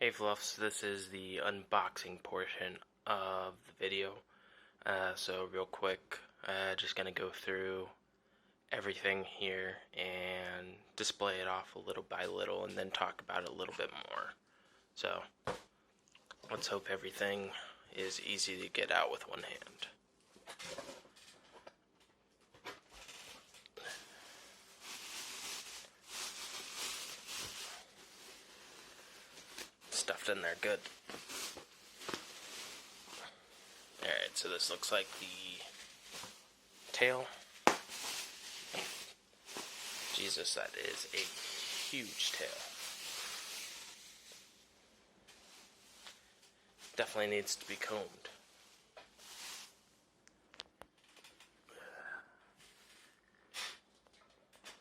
Hey Fluffs, this is the unboxing portion of the video. So real quick, just gonna go through everything here and display it off a little by little and then talk about it a little bit more. So let's hope everything is easy to get out with one hand. Stuffed in there good. Alright, so this looks like the tail. Jesus, that is a huge tail. Definitely needs to be combed.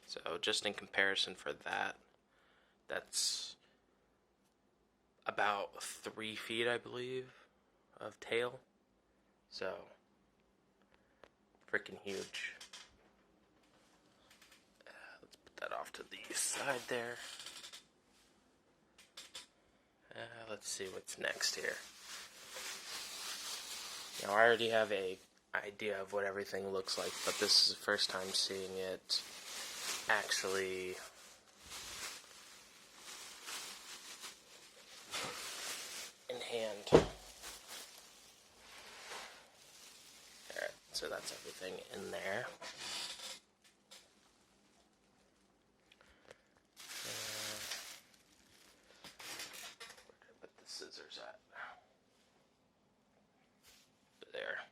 So just in comparison for that, that's about 3 feet, I believe, of tail. So, freaking huge. Let's put that off to the side there. Let's see what's next here. Now, I already have an idea of what everything looks like, but this is the first time seeing it actually in hand. Alright, so that's everything in there. Where did I put the scissors at? There.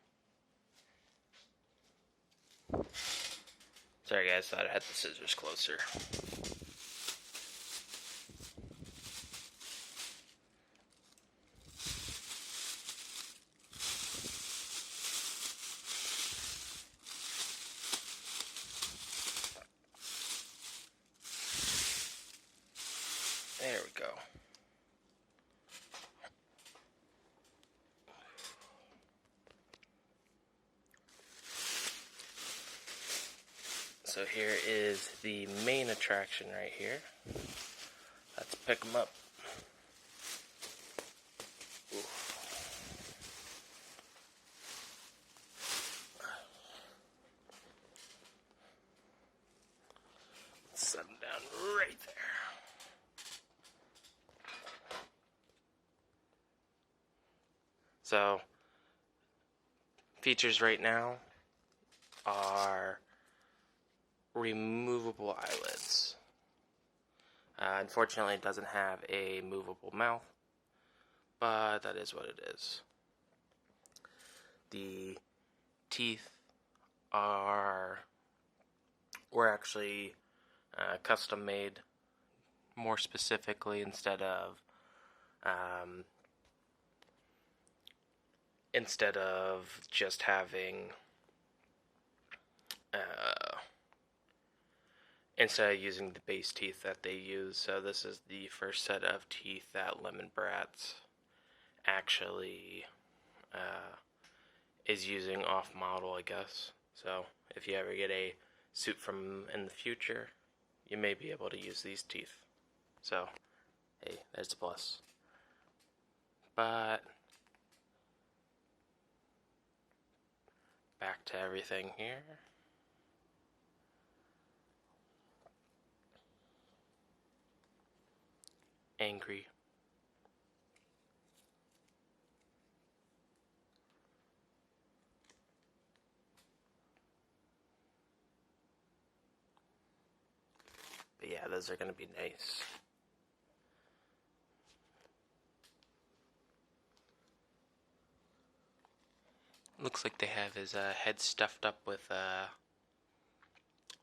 Sorry guys, thought I had the scissors closer. There we go. So here is the main attraction right here. Let's pick them up. Ooh. Set them down right there. So, features right now are removable eyelids. Unfortunately, it doesn't have a movable mouth, but that is what it is. The teeth were actually custom made, more specifically instead of just having instead of using the base teeth that they use. So this is the first set of teeth that Lemonbrat actually is using off model, I guess. So if you ever get a suit from in the future, you may be able to use these teeth. So hey, there's a plus. But back to everything here. Angry. But yeah, those are going to be nice. Looks like they have his head stuffed up with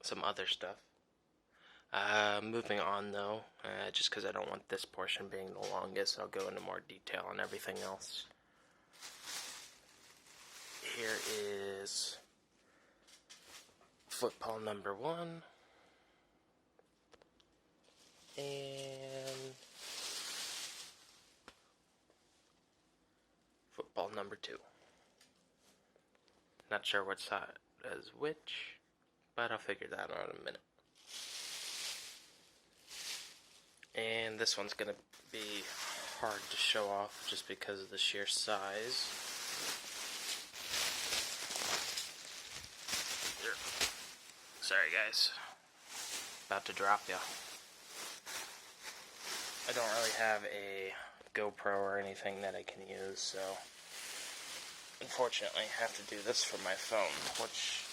some other stuff. Moving on though, just because I don't want this portion being the longest, I'll go into more detail on everything else. Here is football number 1 and football number 2. Not sure what side is which, but I'll figure that out in a minute. And this one's gonna be hard to show off just because of the sheer size. Sorry guys, about to drop ya. I don't really have a GoPro or anything that I can use, so unfortunately I have to do this from my phone, which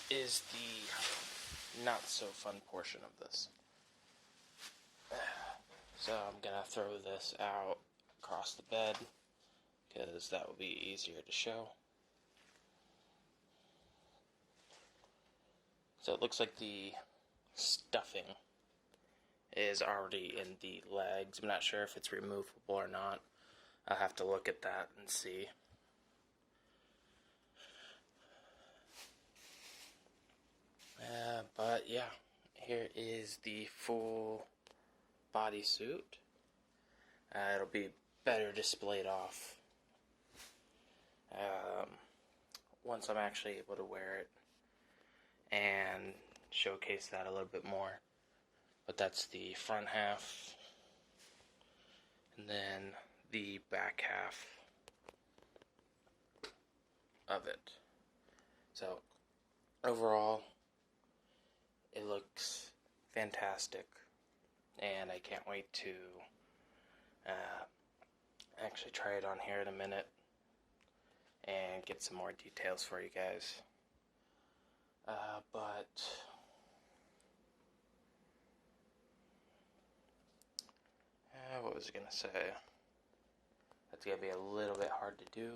is the not so fun portion of this. So I'm gonna throw this out across the bed because that will be easier to show. So it looks like the stuffing is already in the legs. I'm not sure if it's removable or not. I'll have to look at that and see. But yeah, here is the full bodysuit. It'll be better displayed off once I'm actually able to wear it and showcase that a little bit more. But that's the front half, and then the back half of it. So overall, it looks fantastic, and I can't wait to actually try it on here in a minute and get some more details for you guys. But what was I gonna say? That's gonna be a little bit hard to do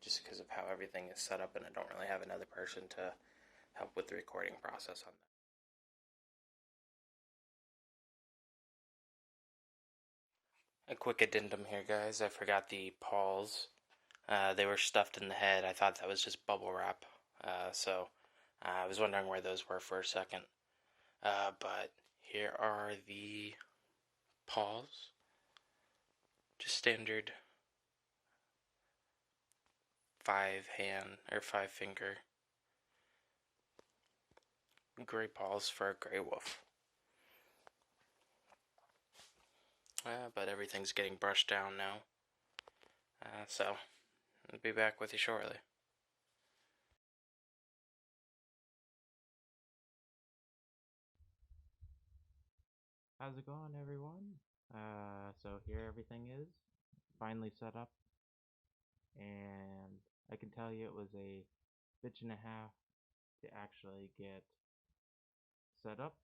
just because of how everything is set up, and I don't really have another person to help with the recording process on that. A quick addendum here, guys. I forgot the paws. They were stuffed in the head. I thought that was just bubble wrap. So I was wondering where those were for a second. But here are the paws. Just standard 5-hand or 5-finger gray paws for a gray wolf. But everything's getting brushed down now. So I'll be back with you shortly. How's it going, everyone? So here everything is finally set up, and I can tell you it was a bitch and a half to actually get set up.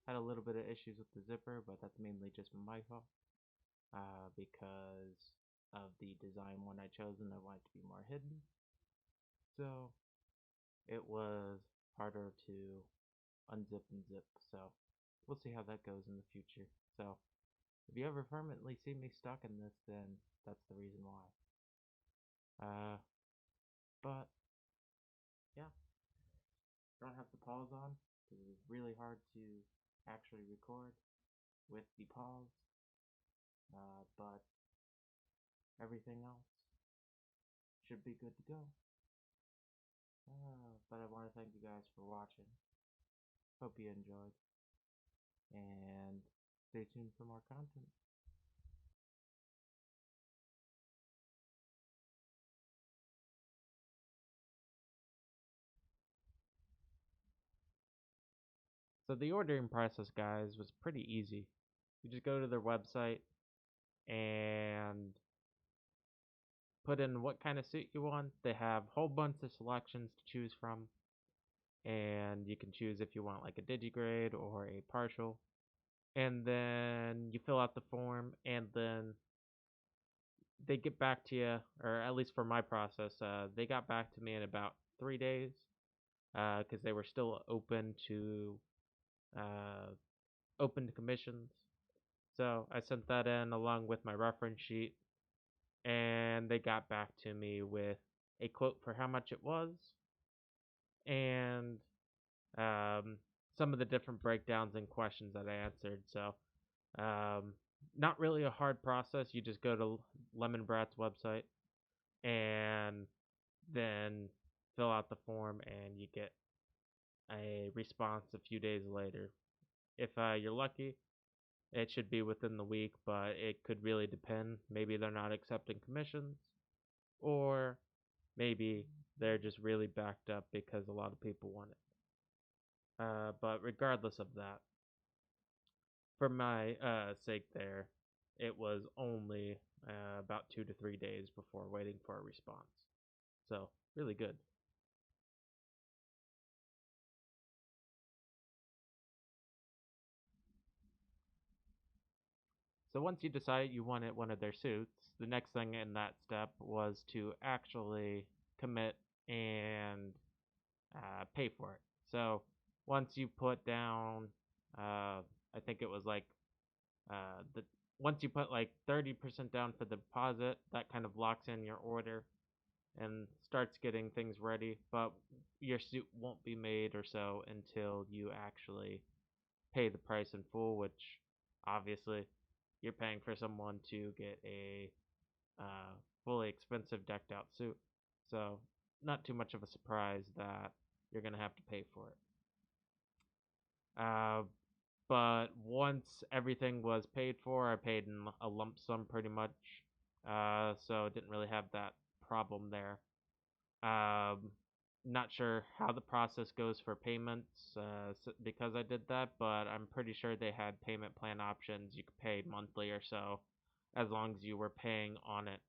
Had a little bit of issues with the zipper, but that's mainly just my fault, because of the design one I chosen. I want it to be more hidden, so it was harder to unzip and zip. So we'll see how that goes in the future. So if you ever permanently see me stuck in this, then that's the reason why. But yeah, don't have the pause on because it's really hard to actually record with the pause. But everything else should be good to go. But I want to thank you guys for watching. Hope you enjoyed, and stay tuned for more content. So the ordering process, guys, was pretty easy. You just go to their website and put in what kind of suit you want. They have a whole bunch of selections to choose from, and you can choose if you want like a digigrade or a partial. And then you fill out the form, and then they get back to you, or at least for my process, they got back to me in about 3 days, because they were still open to commissions. So I sent that in along with my reference sheet, and they got back to me with a quote for how much it was, and some of the different breakdowns and questions that I answered. So not really a hard process. You just go to Lemonbrat's website and then fill out the form, and you get a response a few days later. If you're lucky, it should be within the week, but it could really depend. Maybe they're not accepting commissions, or maybe they're just really backed up because a lot of people want it. But regardless of that, for my sake there, it was only about 2 to 3 days before waiting for a response. So, really good. So once you decide you wanted one of their suits, the next thing in that step was to actually commit and pay for it. So once you put down, I think it was like the once you put like 30% down for the deposit, that kind of locks in your order and starts getting things ready. But your suit won't be made or so until you actually pay the price in full, which obviously you're paying for someone to get a uh, fully expensive decked out suit. So, not too much of a surprise that you're going to have to pay for it. Uh, but once everything was paid for, I paid in a lump sum pretty much. So, didn't really have that problem there. Um, Not sure how the process goes for payments because I did that, but I'm pretty sure they had payment plan options. You could pay monthly or so as long as you were paying on it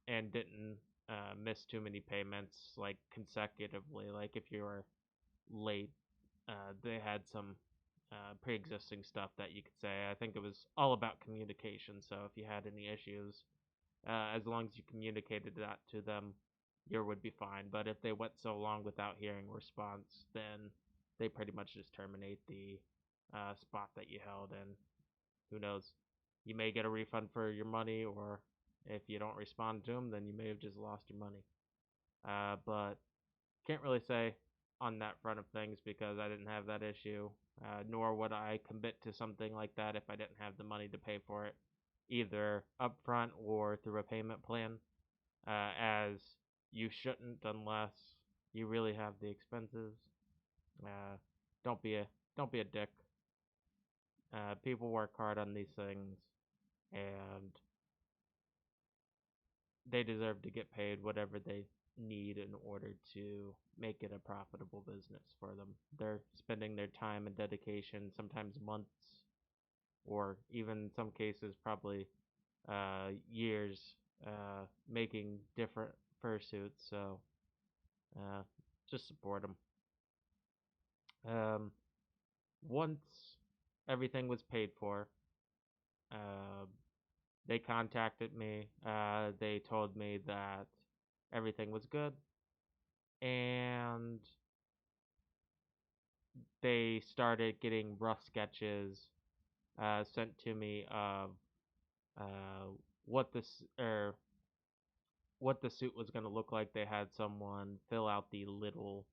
and didn't miss too many payments like consecutively. Like if you were late, they had some pre existing stuff that you could say. I think it was all about communication. So if you had any issues, as long as you communicated that to them, you would be fine. But if they went so long without hearing a response, then they pretty much just terminate the spot that you held, and who knows, you may get a refund for your money, or if you don't respond to them, then you may have just lost your money. But can't really say on that front of things because I didn't have that issue, nor would I commit to something like that if I didn't have the money to pay for it, either upfront or through a payment plan, as you shouldn't unless you really have the expenses. Uh, don't be a don't be a dick. People work hard on these things, and they deserve to get paid whatever they need in order to make it a profitable business for them. They're spending their time and dedication, sometimes months, or even in some cases, probably years, making different fursuits. So uh, just support them. Um, Once everything was paid for, uh, they contacted me. They told me that everything was good, and they started getting rough sketches sent to me of uh, what this or what the suit was going to look like. They had someone fill out the little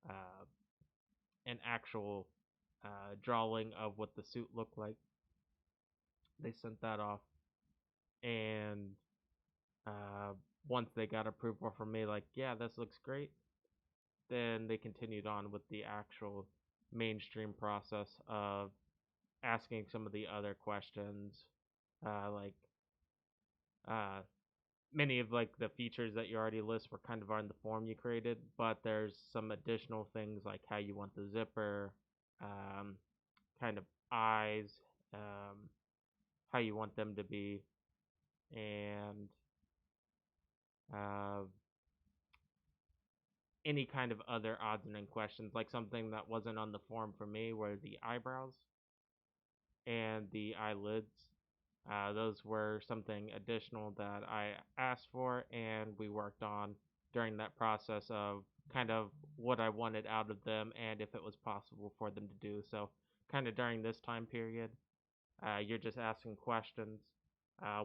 uh, an actual drawing of what the suit looked like. They sent that off, and uh, once they got approval from me, like, yeah, this looks great, then they continued on with the actual mainstream process of asking some of the other questions, like uh, many of like the features that you already list were kind of on the form you created, but there's some additional things like how you want the zipper, um, kind of eyes, um, how you want them to be, and uh, any kind of other odds and end questions, like something that wasn't on the form for me were the eyebrows and the eyelids. Those were something additional that I asked for, and we worked on during that process of kind of what I wanted out of them and if it was possible for them to do. So, kind of during this time period, you're just asking questions.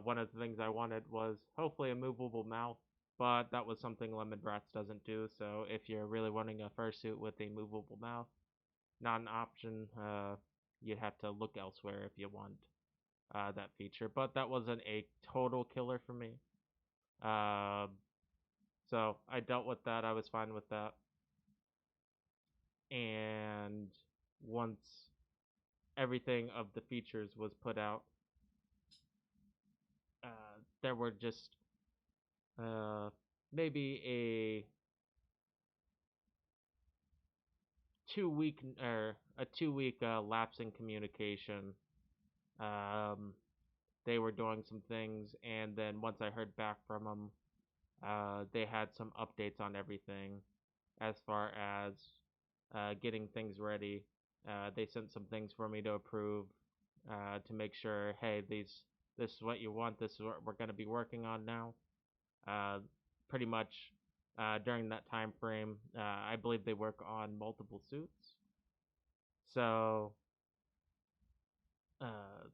One of the things I wanted was hopefully a movable mouth, but that was something Lemonbrats doesn't do. So, if you're really wanting a fursuit with a movable mouth, not an option. You'd have to look elsewhere if you want that feature. But that wasn't a total killer for me. Uh, so I dealt with that. I was fine with that. And once everything of the features was put out, there were just uh, maybe a 2 week or a 2 week lapse in communication. Um, they were doing some things, and then once I heard back from them, they had some updates on everything as far as getting things ready. They sent some things for me to approve to make sure, hey, this is what you want. This is what we're going to be working on now. Uh, Pretty much during that time frame, I believe they work on multiple suits. So uh,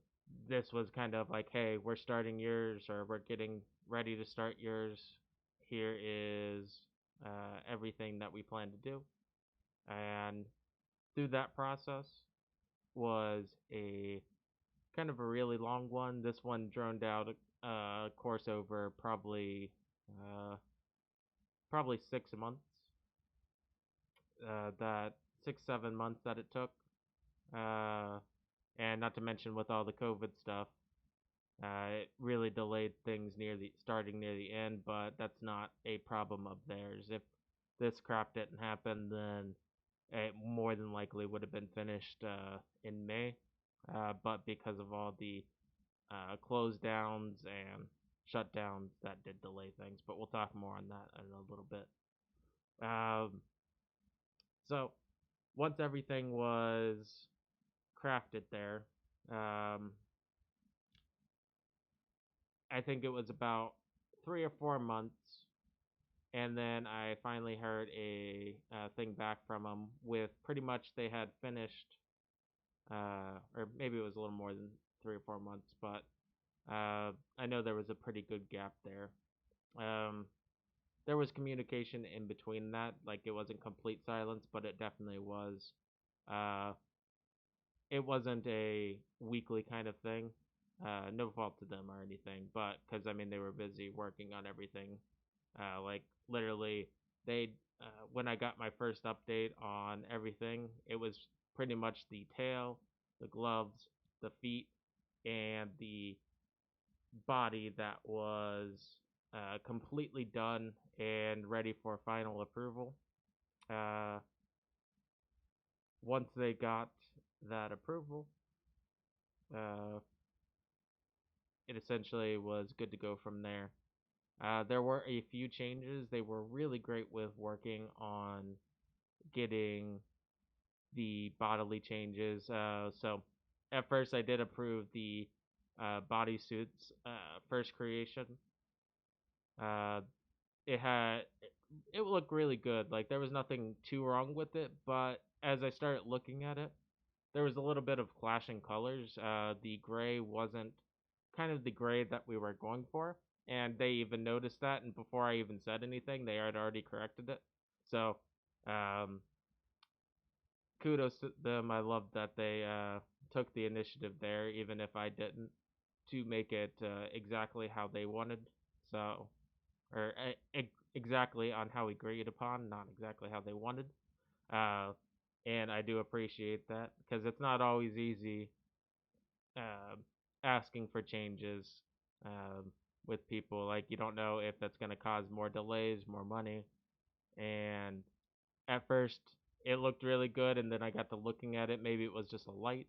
this was kind of like, hey, we're starting yours, or we're getting ready to start yours. Here is everything that we plan to do. And through that process was a kind of a really long one. This one droned out a course over probably 6 months. That 6 7 months that it took, uh, and not to mention with all the COVID stuff, it really delayed things starting near the end. But that's not a problem of theirs. If this crap didn't happen, then it more than likely would have been finished in May. But because of all the close downs and shutdowns, that did delay things. But we'll talk more on that in a little bit. So once everything was crafted there, um, I think it was about 3 or 4 months, and then I finally heard a thing back from them with pretty much they had finished, or maybe it was a little more than 3 or 4 months, but I know there was a pretty good gap there. Um, there was communication in between that, like it wasn't complete silence, but it definitely was. Uh, it wasn't a weekly kind of thing. No fault to them or anything, but because I mean they were busy working on everything. Like literally, they when I got my first update on everything, it was pretty much the tail, the gloves, the feet, and the body that was completely done and ready for final approval. Uh, Once they got that approval, uh, it essentially was good to go from there. There were a few changes. They were really great with working on getting the bodily changes. So at first, I did approve the bodysuits first creation. Uh, it had it looked really good. Like there was nothing too wrong with it, but as I started looking at it, there was a little bit of clashing colors. The gray wasn't kind of the gray that we were going for, and they even noticed that. And before I even said anything, they had already corrected it. So, um, kudos to them. I love that they took the initiative there, even if I didn't, to make it exactly how they wanted. So, or exactly on how we agreed upon, not exactly how they wanted. Uh, and I do appreciate that because it's not always easy uh, asking for changes um, with people. Like you don't know if that's going to cause more delays, more money. And at first, it looked really good, and then I got to looking at it. Maybe it was just a light,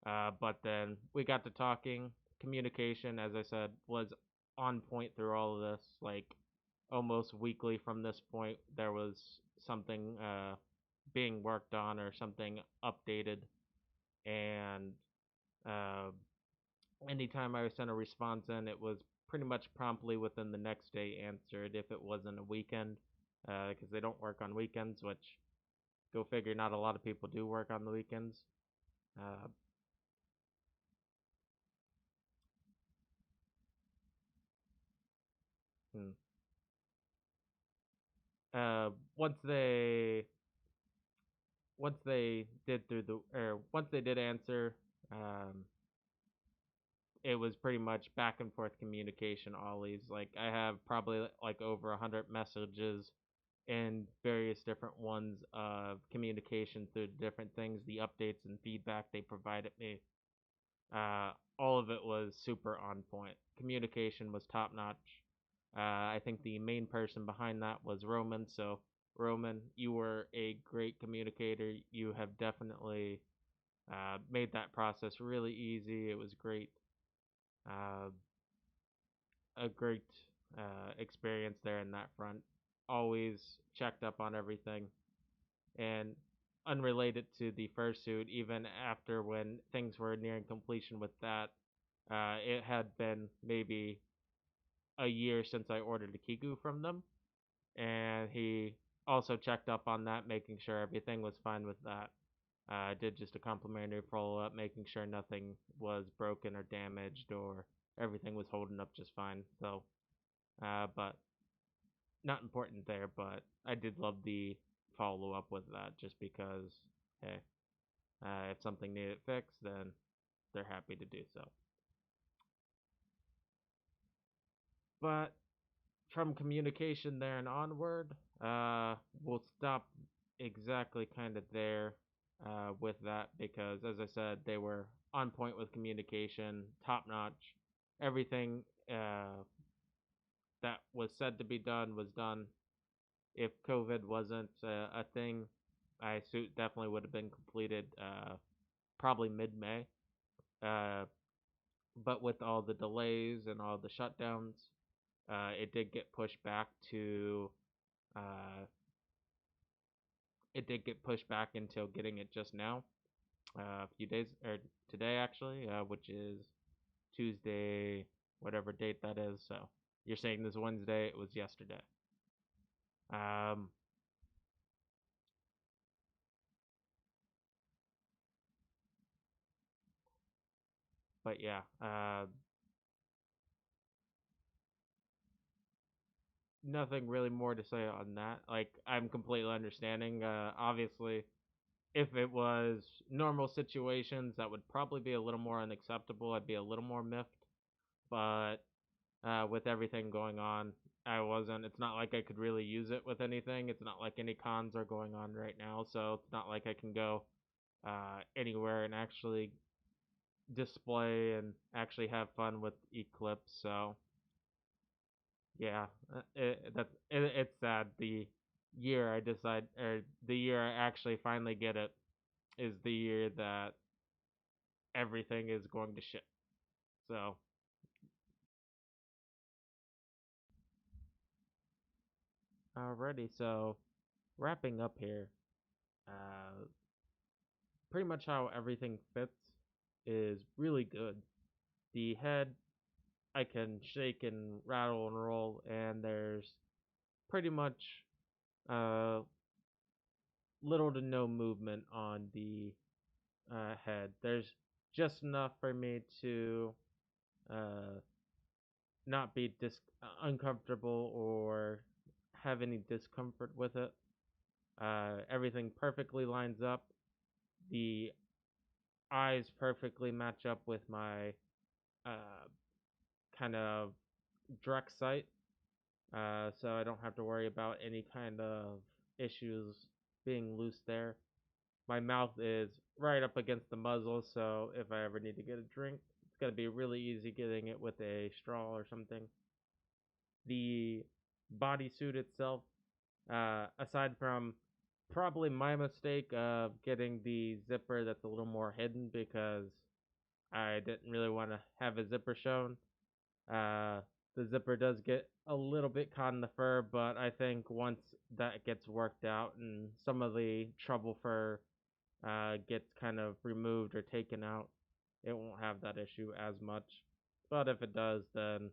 but then we got to talking. Communication, as I said, was on point through all of this. Like almost weekly from this point, there was something being worked on or something updated, and uh, anytime I sent a response in, it was pretty much promptly within the next day answered if it wasn't a weekend, because they don't work on weekends, which go figure, not a lot of people do work on the weekends. Uh, hmm. uh, once they once they did answer, um, it was pretty much back and forth communication always. Like I have probably like over 100 messages and various different ones of communication through different things, the updates and feedback they provided me. All of it was super on point. Communication was top notch. I think the main person behind that was Roman. So, Roman, you were a great communicator. You have definitely made that process really easy. It was great. Uh, a great experience there in that front. Always checked up on everything. And unrelated to the fursuit, even after when things were nearing completion with that, it had been maybe a year since I ordered a Kiku from them, and he also checked up on that, making sure everything was fine with that. I did just a complimentary follow up, making sure nothing was broken or damaged or everything was holding up just fine. So, but not important there, but I did love the follow up with that just because, hey, if something needed fixed, then they're happy to do so. But from communication there and onward, we'll stop exactly kind of there with that because, as I said, they were on point with communication, top notch. Everything that was said to be done was done. If COVID wasn't a thing, my suit definitely would have been completed probably mid May. Uh, but with all the delays and all the shutdowns, it did get pushed back to uh, it did get pushed back until getting it just now, a few days or today actually, which is Tuesday, whatever date that is. So you're saying this Wednesday? It was yesterday. Um, but yeah, nothing really more to say on that. Like I'm completely understanding. Obviously, if it was normal situations, that would probably be a little more unacceptable. I'd be a little more miffed. But with everything going on, I wasn't. It's not like I could really use it with anything. It's not like any cons are going on right now, so it's not like I can go anywhere and actually display and actually have fun with Eclipse. So yeah, it's sad. The year I decide, or the year I actually finally get it, is the year that everything is going to shit. So alrighty, so wrapping up here, uh, pretty much how everything fits is really good. The head I can shake and rattle and roll, and there's pretty much uh, little to no movement on the head. There's just enough for me to uh, not be uncomfortable or have any discomfort with it. Everything perfectly lines up. The eyes perfectly match up with my uh, kind of direct sight, so I don't have to worry about any kind of issues being loose there. My mouth is right up against the muzzle, so if I ever need to get a drink, it's gonna be really easy getting it with a straw or something. The bodysuit itself, aside from probably my mistake of getting the zipper that's a little more hidden because I didn't really want to have a zipper shown. Uh, the zipper does get a little bit caught in the fur, but I think once that gets worked out and some of the trouble fur gets kind of removed or taken out, it won't have that issue as much. But if it does, then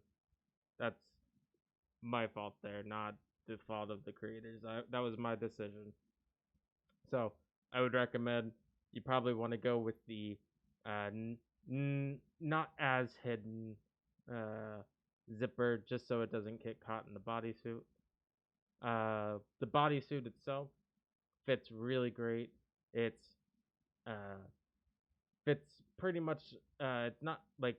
that's my fault there, not the fault of the creators. That was my decision. So I would recommend you probably want to go with the not as hidden uh, zipper, just so it doesn't get caught in the bodysuit. The bodysuit itself fits really great. It's uh, fits pretty much. It's not like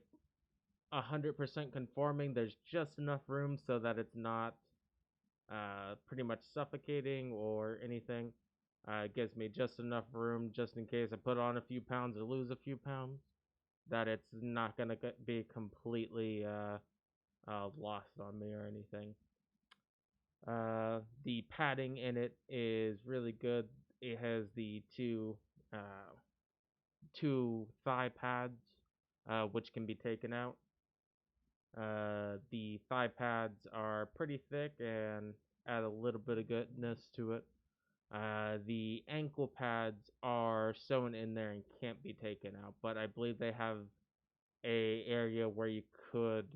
100% conforming. There's just enough room so that it's not pretty much suffocating or anything. It gives me just enough room just in case I put on a few pounds or lose a few pounds, that it's not gonna be completely lost on me or anything. The padding in it is really good. It has the uh, two thigh pads, which can be taken out. The thigh pads are pretty thick and add a little bit of goodness to it. The ankle pads are sewn in there and can't be taken out, but I believe they have a area where you could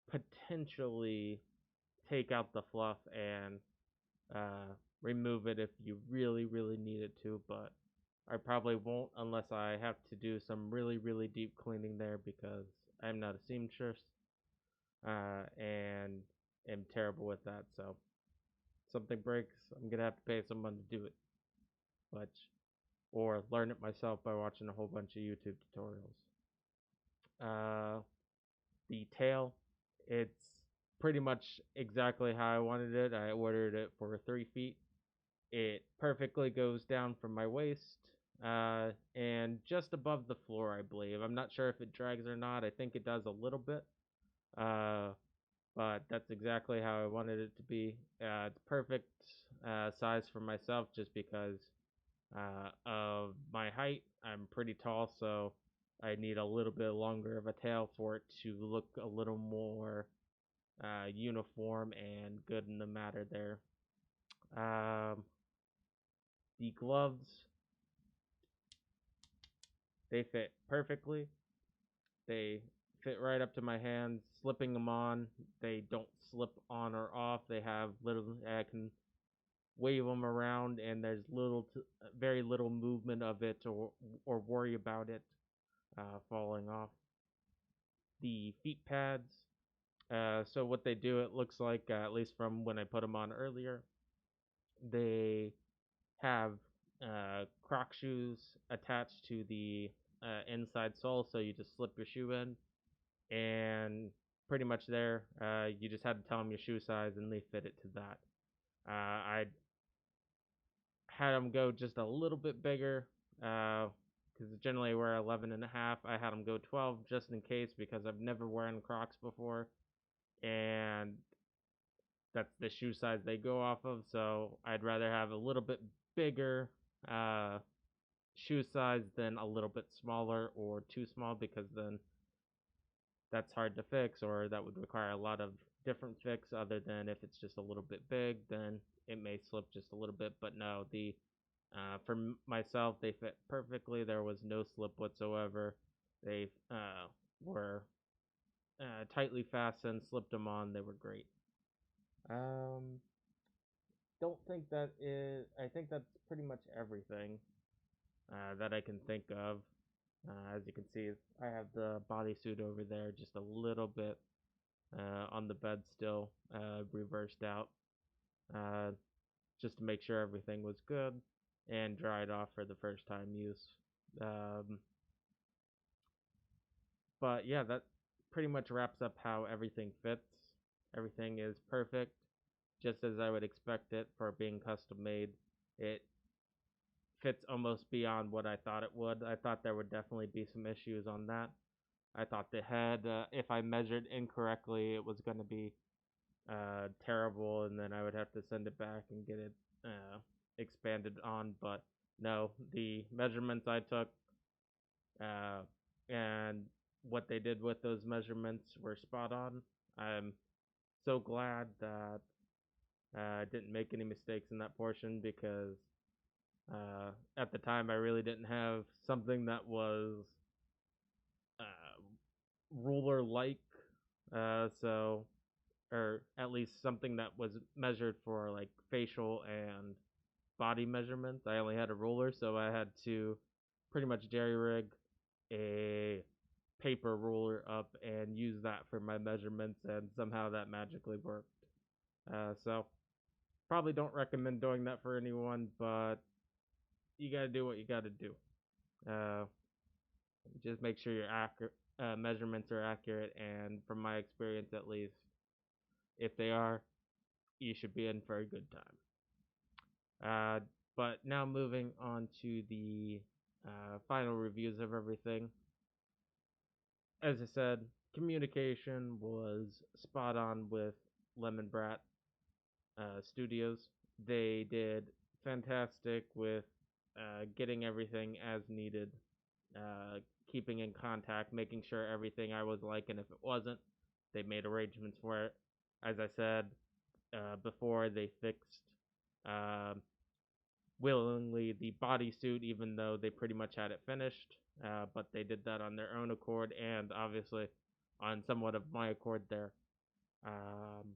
potentially take out the fluff and uh, remove it if you really, really needed to, but I probably won't unless I have to do some really, really deep cleaning there because I'm not a seamstress and am terrible with that. So something breaks, I'm gonna have to pay someone to do it, but or learn it myself by watching a whole bunch of YouTube tutorials. Uh, the tail, it's pretty much exactly how I wanted it. I ordered it for 3 feet. It perfectly goes down from my waist and just above the floor, I believe. I'm not sure if it drags or not. I think it does a little bit. Uh, but that's exactly how I wanted it to be. It's perfect size for myself just because of my height. I'm pretty tall, so I need a little bit longer of a tail for it to look a little more uniform and good in the matter there. Um, the gloves, they fit perfectly. They fit right up to my hands. Slipping them on, they don't slip on or off. They have little, I can wave them around, and there's very little movement of it or worry about it falling off. The feet pads. So what they do, it looks like, at least from when I put them on earlier, they have Croc shoes attached to the inside sole, so you just slip your shoe in, and pretty much there, you just had to tell them your shoe size, and they fit it to that. I had them go just a little bit bigger, because generally I wear 11 and a half. I had them go 12 just in case because I've never worn Crocs before, and that's the shoe size they go off of. So I'd rather have a little bit bigger uh, shoe size than a little bit smaller or too small, because then that's hard to fix, or that would require a lot of different fix. Other than if it's just a little bit big, then it may slip just a little bit. But no, the for myself, they fit perfectly. There was no slip whatsoever. They were tightly fastened. Slipped them on. They were great. Um, don't think that is. I think that's pretty much everything that I can think of. As you can see, I have the bodysuit over there, just a little bit on the bed still, reversed out, uh, just to make sure everything was good and dried off for the first time use. Um, but yeah, that pretty much wraps up how everything fits. Everything is perfect, just as I would expect it for being custom made. It fits almost beyond what I thought it would. I thought there would definitely be some issues on that. I thought the head, if I measured incorrectly, it was going to be terrible, and then I would have to send it back and get it expanded on. But no, the measurements I took uh, and what they did with those measurements were spot on. I'm so glad that I didn't make any mistakes in that portion, because at the time I really didn't have something that was uh, ruler like. So or at least something that was measured for like facial and body measurements. I only had a ruler, so I had to pretty much jerry rig a paper ruler up and use that for my measurements, and somehow that magically worked. So probably don't recommend doing that for anyone, but you gotta do what you gotta do. Uh, just make sure your measurements are accurate, and from my experience at least, if they are, you should be in for a good time. But now moving on to the final reviews of everything. As I said, communication was spot on with Lemonbrat Studios. They did fantastic with getting everything as needed, keeping in contact, making sure everything I was liking. If it wasn't, they made arrangements for it. As I said before, they fixed uh, willingly the bodysuit, even though they pretty much had it finished. But they did that on their own accord, and obviously on somewhat of my accord there. Um,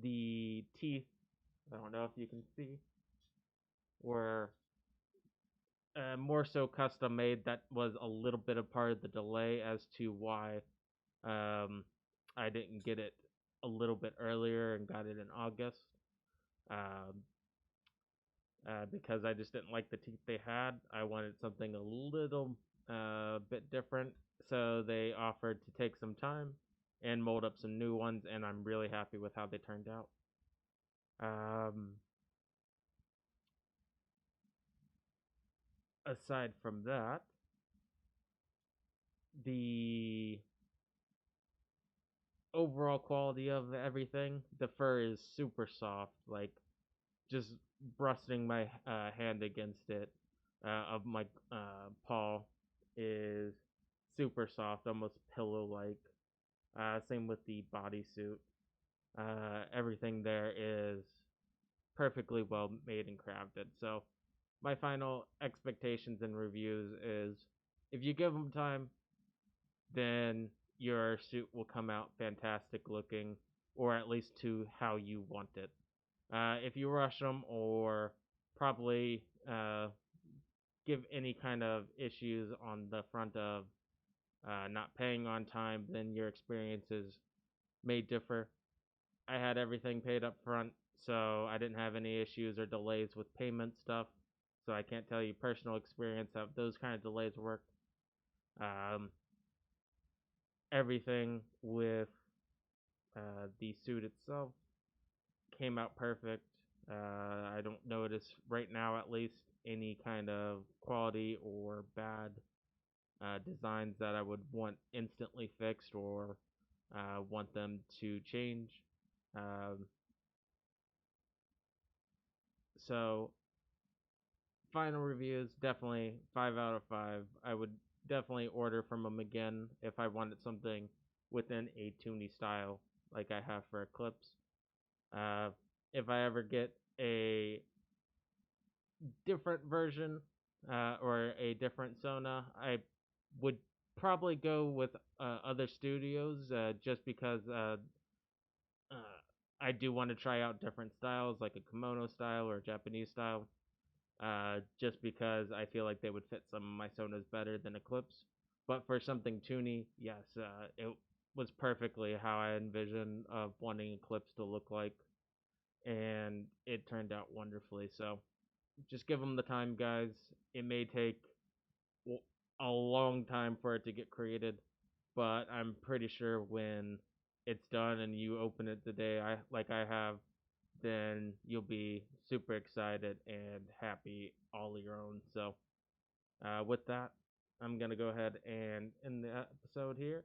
the teeth, I don't know if you can see, were more so custom made. That was a little bit of part of the delay as to why um, I didn't get it a little bit earlier and got it in August. Um, because I just didn't like the teeth they had. I wanted something a little bit different, so they offered to take some time and mold up some new ones, and I'm really happy with how they turned out. Aside from that, the overall quality of everything, the fur is super soft. Like just brushing my hand against it of my paw is super soft, almost pillow like. Same with the bodysuit. Everything there is perfectly well made and crafted. So my final expectations and reviews is if you give them time, then your suit will come out fantastic looking, or at least to how you want it. If you rush them or probably give any kind of issues on the front of not paying on time, then your experiences may differ. I had everything paid up front, so I didn't have any issues or delays with payment stuff. So I can't tell you personal experience how those kind of delays work. Um, Everything with the suit itself came out perfect. I don't notice right now, at least, any kind of quality or bad designs that I would want instantly fixed or want them to change. Um, so final reviews, definitely 5 out of 5. I would definitely order from them again if I wanted something within a toony style like I have for Eclipse. Uh, if I ever get a different version or a different Sona, I would probably go with other studios just because uh, I do want to try out different styles like a kimono style or a Japanese style. Just because I feel like they would fit some of my Sonas better than Eclipse. But for something toony, yes, it was perfectly how I envisioned of wanting Eclipse to look like, and it turned out wonderfully. So just give them the time, guys. It may take a long time for it to get created, but I'm pretty sure when it's done and you open it today, I have, then you'll be super excited and happy all of your own. So, with that, I'm gonna go ahead and end the episode here.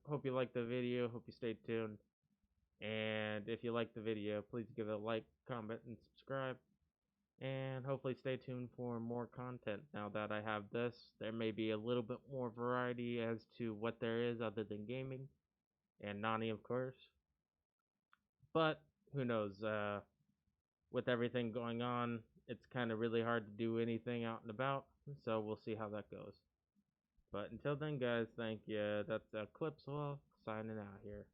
Hope you liked the video. Hope you stayed tuned. And if you liked the video, please give it a like, comment, and subscribe. And hopefully stay tuned for more content. Now that I have this, there may be a little bit more variety as to what there is other than gaming and Nani, of course. But who knows? With everything going on, it's kind of really hard to do anything out and about. So we'll see how that goes. But until then, guys, thank you. That's Eclipse Wolf signing out here.